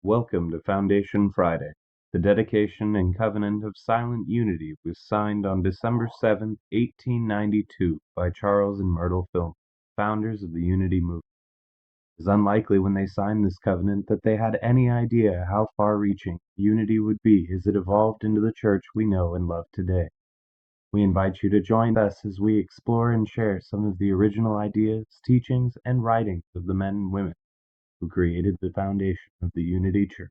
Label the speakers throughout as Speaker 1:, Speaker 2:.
Speaker 1: Welcome to Foundation Friday. The dedication and covenant of silent unity was signed on December 7th, 1892 by Charles and Myrtle Fillmore, founders of the Unity movement. It is unlikely when they signed this covenant that they had any idea how far-reaching unity would be as it evolved into the church we know and love today. We invite you to join us as we explore and share some of the original ideas, teachings, and writings of the men and women who created the foundation of the Unity Church.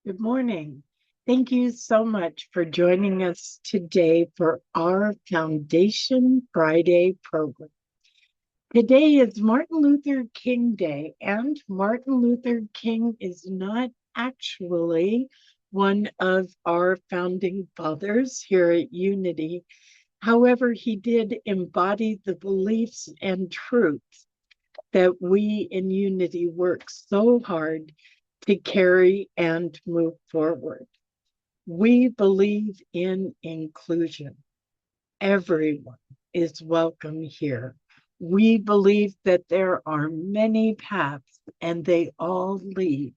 Speaker 2: Good morning. Thank you so much for joining us today for our Foundation Friday program. Today is Martin Luther King Day, and Martin Luther King is not actually one of our founding fathers here at Unity. However, he did embody the beliefs and truths that we in Unity work so hard to carry and move forward. We believe in inclusion. Everyone is welcome here. We believe that there are many paths and they all lead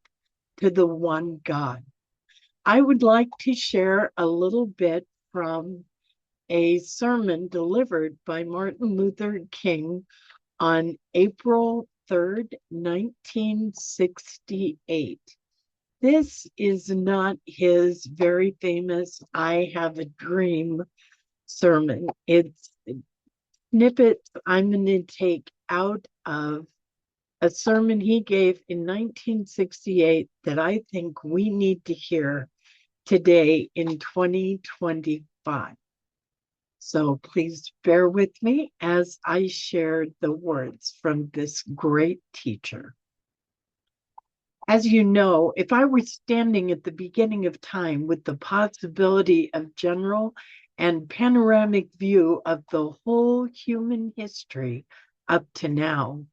Speaker 2: to the one God. I would like to share a little bit from a sermon delivered by Martin Luther King on April 3rd, 1968. This is not his very famous I Have a Dream sermon. It's snippets I'm going to take out of a sermon he gave in 1968 that I think we need to hear today in 2025. So please bear with me as I share the words from this great teacher. As you know, if I were standing at the beginning of time with the possibility of general and panoramic view of the whole human history up to now,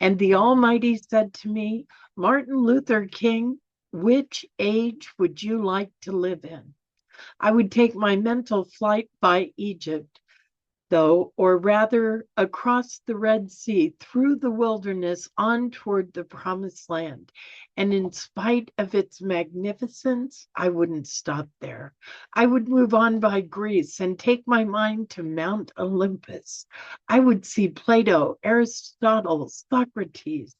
Speaker 2: and the Almighty said to me, Martin Luther King, which age would you like to live in? I would take my mental flight by Egypt, though, or rather across the Red Sea, through the wilderness, on toward the promised land. And in spite of its magnificence, I wouldn't stop there. I would move on by Greece and take my mind to Mount Olympus. I would see Plato, Aristotle, Socrates,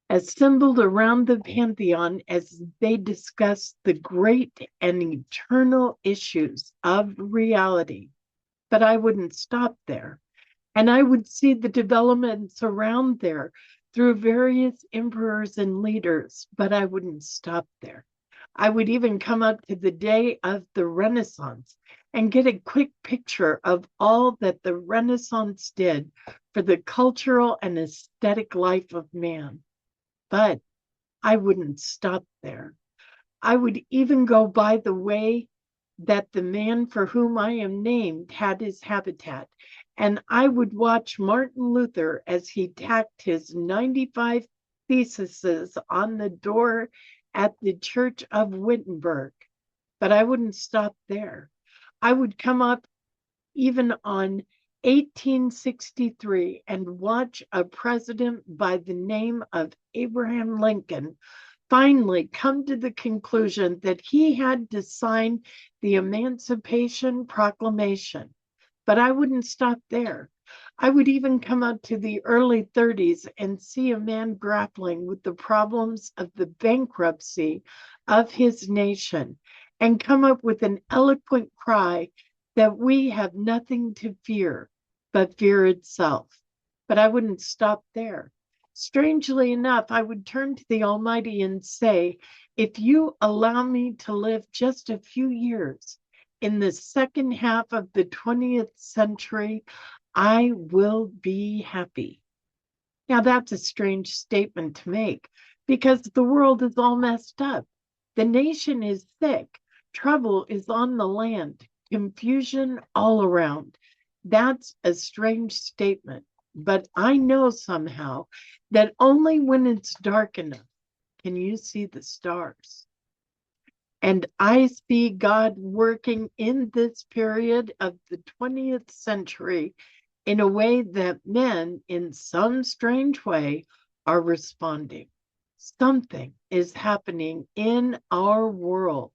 Speaker 2: assembled around the Pantheon as they discussed the great and eternal issues of reality. But I wouldn't stop there. And I would see the developments around there through various emperors and leaders, but I wouldn't stop there. I would even come up to the day of the Renaissance and get a quick picture of all that the Renaissance did for the cultural and aesthetic life of man. But I wouldn't stop there. I would even go by the way that the man for whom I am named had his habitat. And I would watch Martin Luther as he tacked his 95 theses on the door at the Church of Wittenberg. But I wouldn't stop there. I would come up even on 1863 and watch a president by the name of Abraham Lincoln finally come to the conclusion that he had to sign the Emancipation Proclamation. But I wouldn't stop there. I would even come up to the early 30s and see a man grappling with the problems of the bankruptcy of his nation and come up with an eloquent cry that we have nothing to fear but fear itself. But I wouldn't stop there. Strangely enough, I would turn to the Almighty and say, if you allow me to live just a few years in the second half of the 20th century, I will be happy. Now, that's a strange statement to make because the world is all messed up. The nation is sick. Trouble is on the land. Confusion all around. That's a strange statement. But I know somehow that only when it's dark enough can you see the stars. And I see God working in this period of the 20th century in a way that men, in some strange way, are responding. Something is happening in our world.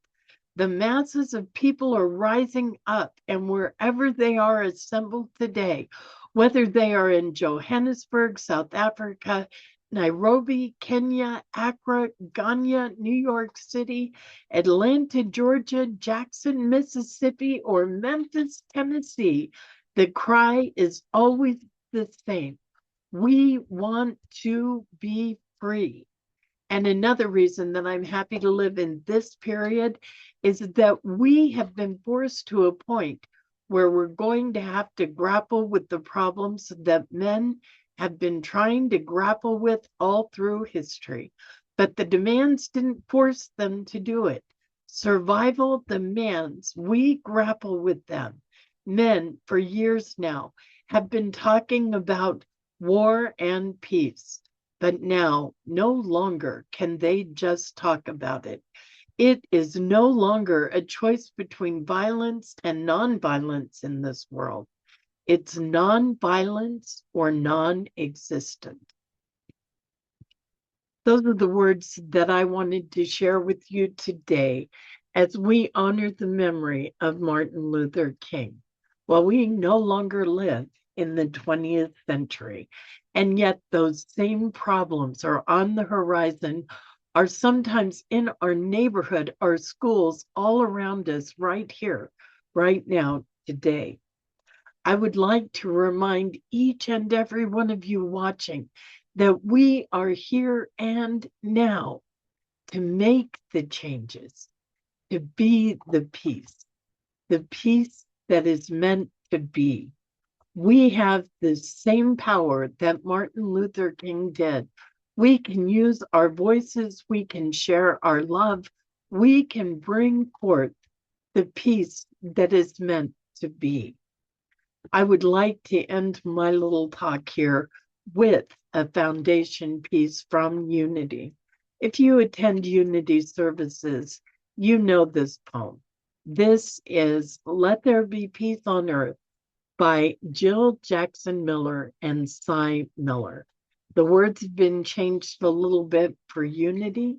Speaker 2: The masses of people are rising up, and wherever they are assembled today, whether they are in Johannesburg, South Africa, Nairobi, Kenya, Accra, Ghana, New York City, Atlanta, Georgia, Jackson, Mississippi, or Memphis, Tennessee, the cry is always the same. We want to be free. And another reason that I'm happy to live in this period is that we have been forced to a point where we're going to have to grapple with the problems that men have been trying to grapple with all through history. But the demands didn't force them to do it. Survival demands, we grapple with them. Men, for years now, have been talking about war and peace. But now, no longer can they just talk about it. It is no longer a choice between violence and nonviolence in this world. It's nonviolence or non-existent. Those are the words that I wanted to share with you today as we honor the memory of Martin Luther King. While we no longer live in the 20th century, and yet those same problems are on the horizon, are sometimes in our neighborhood, our schools, all around us right here, right now, today. I would like to remind each and every one of you watching that we are here and now to make the changes, to be the peace that is meant to be. We have the same power that Martin Luther King did. We can use our voices, we can share our love, we can bring forth the peace that is meant to be. I would like to end my little talk here with a foundation piece from Unity. If you attend Unity services, you know this poem. This is Let There Be Peace on Earth by Jill Jackson Miller and Cy Miller. The words have been changed a little bit for Unity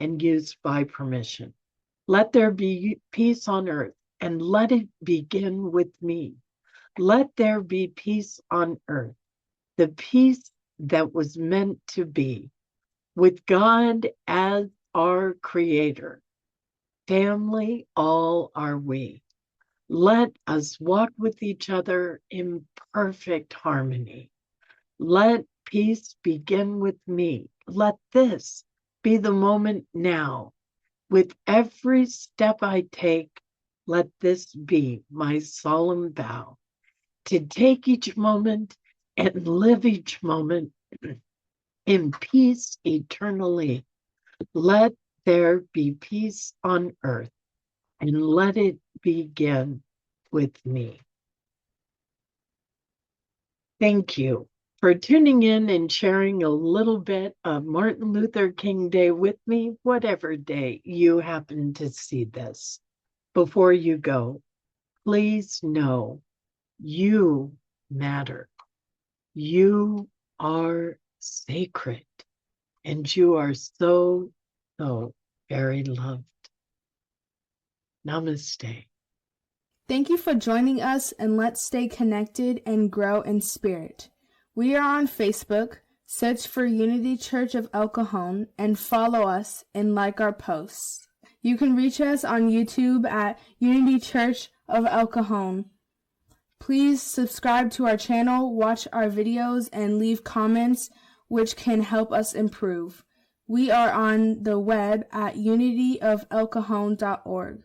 Speaker 2: and used by permission. Let there be peace on earth, and let it begin with me. Let there be peace on earth, the peace that was meant to be, with God as our creator. Family, all are we. Let us walk with each other in perfect harmony. Let peace begin with me. Let this be the moment now. With every step I take, let this be my solemn vow, to take each moment and live each moment in peace eternally. Let there be peace on earth, and let it begin with me. Thank you for tuning in and sharing a little bit of Martin Luther King Day with me, whatever day you happen to see this. Before you go, please know you matter. You are sacred, and you are so, so very loved. Namaste.
Speaker 3: Thank you for joining us, and let's stay connected and grow in spirit. We are on Facebook. Search for Unity Church of El Cajon and follow us and like our posts. You can reach us on YouTube at Unity Church of El Cajon. Please subscribe to our channel, watch our videos, and leave comments which can help us improve. We are on the web at unityofelcajon.org.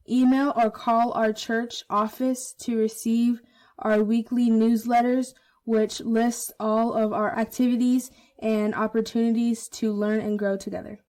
Speaker 3: Email or call our church office to receive our weekly newsletters, which lists all of our activities and opportunities to learn and grow together.